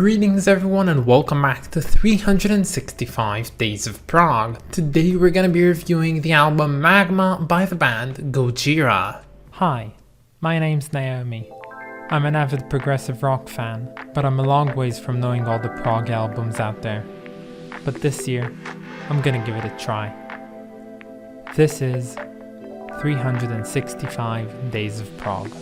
Greetings everyone and welcome back to 365 Days of Prog. Today we're gonna be reviewing the album Magma by the band Gojira. Hi, my name's Naomi. I'm an avid progressive rock fan, but I'm a long ways from knowing all the prog albums out there. But this year, I'm gonna give it a try. This is 365 Days of Prog.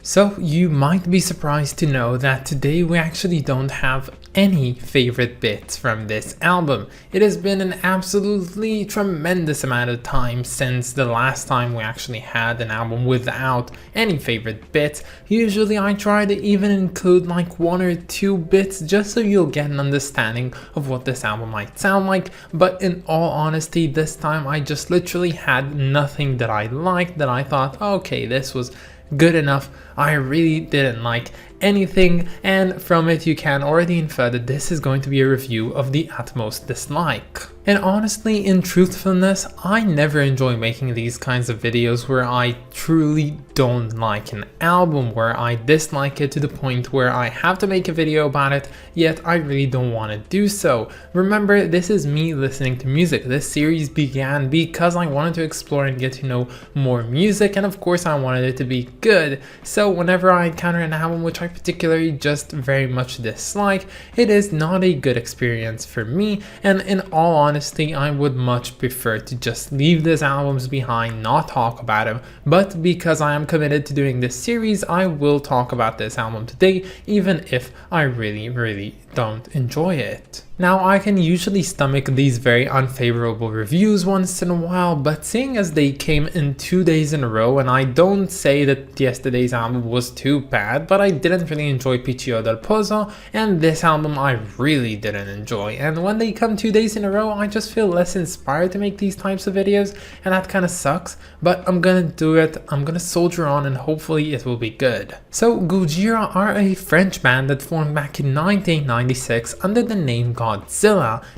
So you might be surprised to know that today we actually don't have any favorite bits from this album. It has been an absolutely tremendous amount of time since the last time we actually had an album without any favorite bits. Usually I try to even include like one or two bits just so you'll get an understanding of what this album might sound like, but in all honesty this time I just literally had nothing that I liked that I thought, okay, this was good enough. I really didn't like anything, and from it you can already infer that this is going to be a review of the utmost dislike. And honestly, in truthfulness, I never enjoy making these kinds of videos where I truly don't like an album, where I dislike it to the point where I have to make a video about it, yet I really don't want to do so. Remember, this is me listening to music. This series began because I wanted to explore and get to know more music, and of course I wanted it to be good. So whenever I encounter an album which I particularly just very much dislike, it is not a good experience for me, and in all honesty I would much prefer to just leave these albums behind, not talk about them, but because I am committed to doing this series I will talk about this album today even if I really don't enjoy it. Now I can usually stomach these very unfavorable reviews once in a while, but seeing as they came in 2 days in a row, and I don't say that yesterday's album was too bad, but I didn't really enjoy Picchio del Pozo, and this album I really didn't enjoy, and when they come 2 days in a row I just feel less inspired to make these types of videos, and that kind of sucks, but I'm gonna do it, I'm gonna soldier on, and hopefully it will be good. So Gojira are a French band that formed back in 1996 under the name Gojira.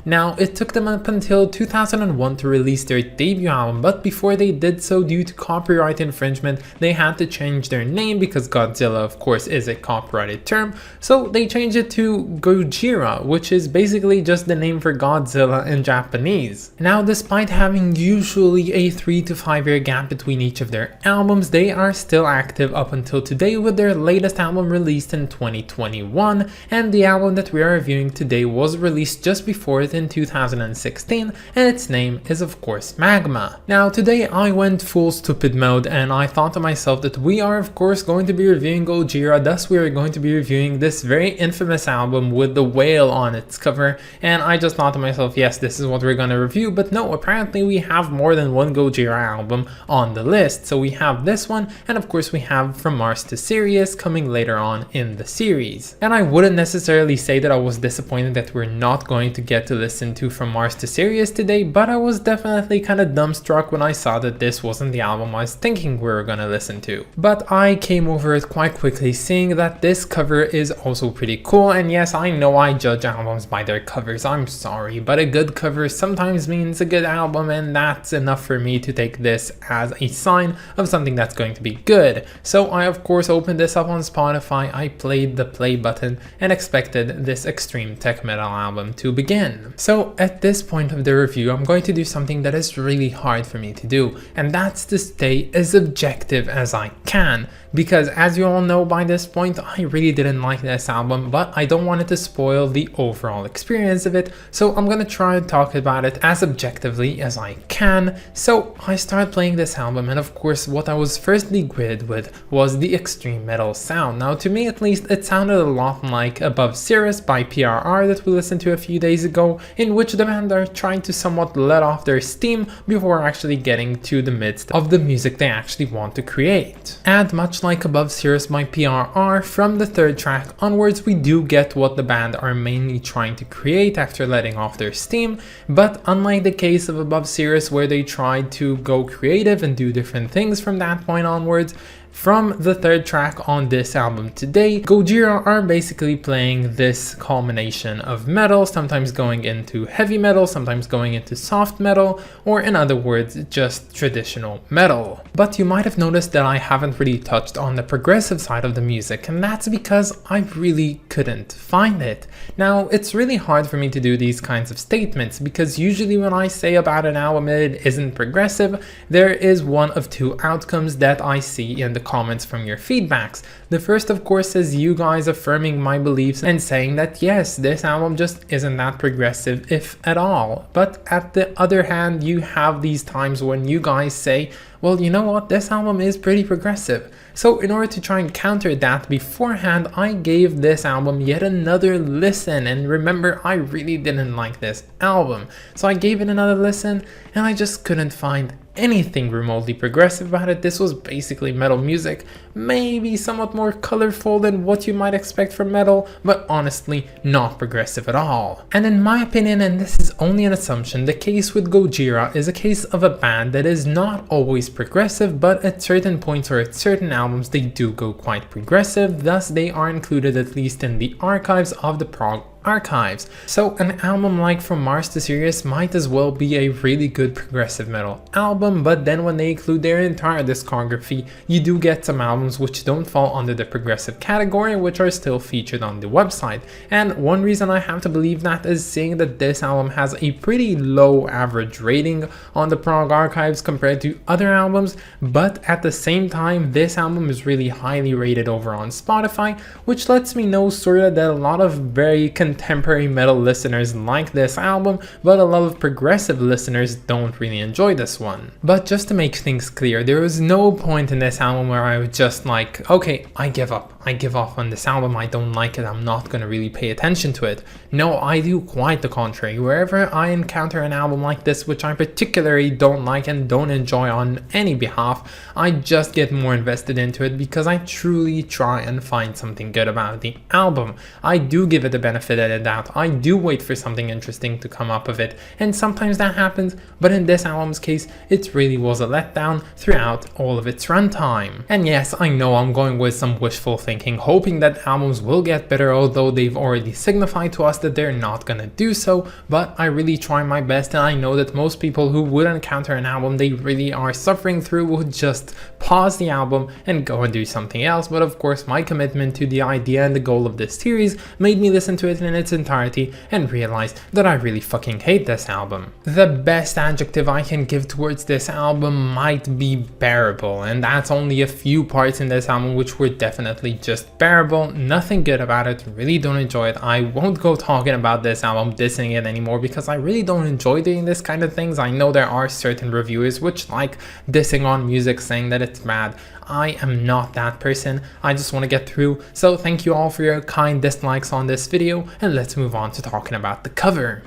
Now it took them up until 2001 to release their debut album, but before they did so, due to copyright infringement, they had to change their name because Godzilla of course is a copyrighted term, so they changed it to Gojira, which is basically just the name for Godzilla in Japanese. Now despite having usually a 3 to 5 year gap between each of their albums, they are still active up until today with their latest album released in 2021, and the album that we are reviewing today was released just before it in 2016, and its name is of course Magma. Now today I went full stupid mode and I thought to myself that we are of course going to be reviewing Gojira, thus we are going to be reviewing this very infamous album with the whale on its cover, and I just thought to myself, yes, this is what we're going to review, but no, apparently we have more than one Gojira album on the list. So we have this one, and of course we have From Mars to Sirius coming later on in the series. And I wouldn't necessarily say that I was disappointed that we're not going to get to listen to From Mars to Sirius today, but I was definitely kind of dumbstruck when I saw that this wasn't the album I was thinking we were gonna listen to. But I came over it quite quickly, seeing that this cover is also pretty cool, and yes, I know I judge albums by their covers, I'm sorry, but a good cover sometimes means a good album, and that's enough for me to take this as a sign of something that's going to be good. So I of course opened this up on Spotify, I played the play button and expected this extreme tech metal album to begin. So at this point of the review I'm going to do something that is really hard for me to do, and that's to stay as objective as I can, because as you all know by this point I really didn't like this album, but I don't want it to spoil the overall experience of it, so I'm gonna try and talk about it as objectively as I can. So I started playing this album, and of course what I was firstly greeted with was the extreme metal sound. Now to me at least it sounded a lot like Above Cirrus by PRR that we listened to a few days ago, in which the band are trying to somewhat let off their steam before actually getting to the midst of the music they actually want to create. And much like Above Cirrus by PRR, from the third track onwards we do get what the band are mainly trying to create after letting off their steam, but unlike the case of Above Cirrus where they tried to go creative and do different things from that point onwards, From the third track on this album today, Gojira are basically playing this culmination of metal, sometimes going into heavy metal, sometimes going into soft metal, or in other words, just traditional metal. But you might have noticed that I haven't really touched on the progressive side of the music, and that's because I really couldn't find it. Now, it's really hard for me to do these kinds of statements because usually when I say about an album it isn't progressive, there is one of two outcomes that I see in the comments from your feedbacks. The first, of course, is you guys affirming my beliefs and saying that yes, this album just isn't that progressive, if at all. But at the other hand, you have these times when you guys say, well, you know what, this album is pretty progressive. So in order to try and counter that beforehand, I gave this album yet another listen, and remember, I really didn't like this album. So I gave it another listen and I just couldn't find anything remotely progressive about it. This was basically metal music, maybe somewhat more colorful than what you might expect from metal, but honestly not progressive at all. And in my opinion, and this is only an assumption, the case with Gojira is a case of a band that is not always progressive, but at certain points or at certain albums they do go quite progressive, thus they are included at least in the archives of the Prog archives. So an album like From Mars to Sirius might as well be a really good progressive metal album, but then when they include their entire discography, you do get some albums which don't fall under the progressive category, which are still featured on the website. And one reason I have to believe that is seeing that this album has a pretty low average rating on the Prog archives compared to other albums, but at the same time this album is really highly rated over on Spotify, which lets me know sorta that a lot of very contemporary metal listeners like this album, but a lot of progressive listeners don't really enjoy this one. But just to make things clear, there was no point in this album where I was just like, okay, I give up on this album, I don't like it, I'm not gonna really pay attention to it. No, I do quite the contrary. Wherever I encounter an album like this, which I particularly don't like and don't enjoy on any behalf, I just get more invested into it because I truly try and find something good about the album. I do give it the benefit of the doubt, I do wait for something interesting to come up of it, and sometimes that happens, but in this album's case, it really was a letdown throughout all of its runtime. And yes, I know I'm going with some wishful thinking, hoping that albums will get better, although they've already signified to us that they're not gonna do so, but I really try my best, and I know that most people who would encounter an album they really are suffering through would just pause the album and go and do something else. But of course, my commitment to the idea and the goal of this series made me listen to it in its entirety and realize that I really fucking hate this album. The best adjective I can give towards this album might be bearable, and that's only a few parts in this album which were definitely just bearable, nothing good about it, really don't enjoy it. I won't go talking about this album, dissing it anymore, because I really don't enjoy doing this kind of things. I know there are certain reviewers which like dissing on music, saying that it's bad. I am not that person, I just want to get through. So thank you all for your kind dislikes on this video, and let's move on to talking about the cover.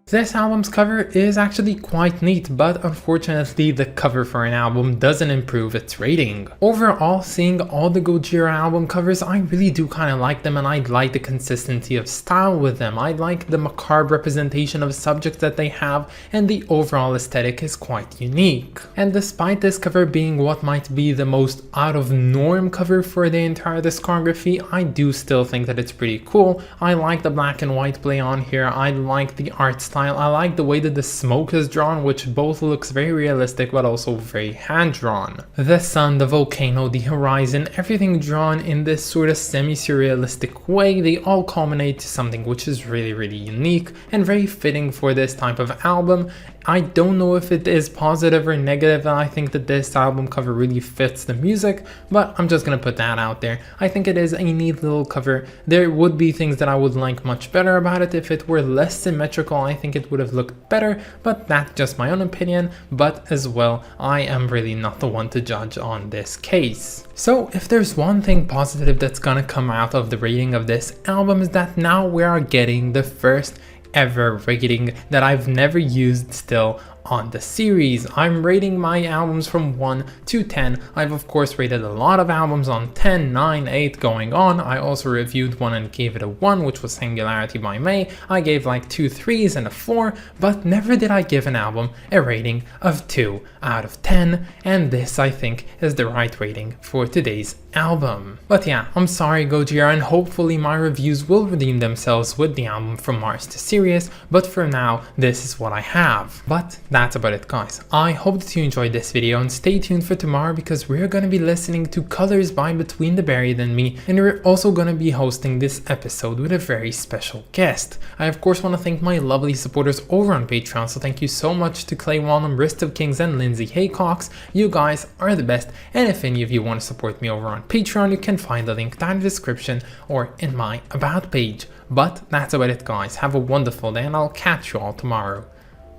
This album's cover is actually quite neat, but unfortunately the cover for an album doesn't improve its rating. Overall, seeing all the Gojira album covers, I really do kind of like them, and I like the consistency of style with them. I like the macabre representation of subjects that they have, and the overall aesthetic is quite unique. And despite this cover being what might be the most out of norm cover for the entire discography, I do still think that it's pretty cool. I like the black and white play on here, I like the art style, I like the way that the smoke is drawn, which both looks very realistic but also very hand-drawn. The sun, the volcano, the horizon, everything drawn in this sort of semi-surrealistic way, they all culminate to something which is really unique and very fitting for this type of album. I don't know if it is positive or negative, and I think that this album cover really fits the music, but I'm just gonna put that out there. I think it is a neat little cover. There would be things that I would like much better about it. If it were less symmetrical, I think it would have looked better, but that's just my own opinion. But as well, I am really not the one to judge on this case. So if there's one thing positive that's gonna come out of the rating of this album, is that now we are getting the first ever rating that I've never used still on the series. I'm rating my albums from 1 to 10. I've of course rated a lot of albums on 10, 9, 8 going on. I also reviewed one and gave it a 1, which was Singularity by May. I gave like 2 3s and a 4, but never did I give an album a rating of 2 out of 10, and this I think is the right rating for today's album. But yeah, I'm sorry Gojira, and hopefully my reviews will redeem themselves with the album From Mars to Sirius, but for now this is what I have. But that's about it guys. I hope that you enjoyed this video, and stay tuned for tomorrow because we're going to be listening to Colors by Between the Buried and Me, and we're also going to be hosting this episode with a very special guest. I of course want to thank my lovely supporters over on Patreon, so thank you so much to Clay Walnum, Wrist of Kings and Lindsay Haycox. You guys are the best, and if any of you want to support me over on Patreon, you can find the link down in the description or in my about page. But that's about it guys. Have a wonderful day and I'll catch you all tomorrow.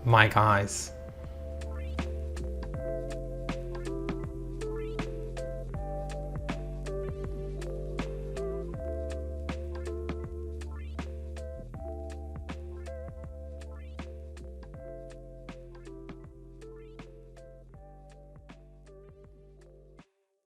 Bye guys.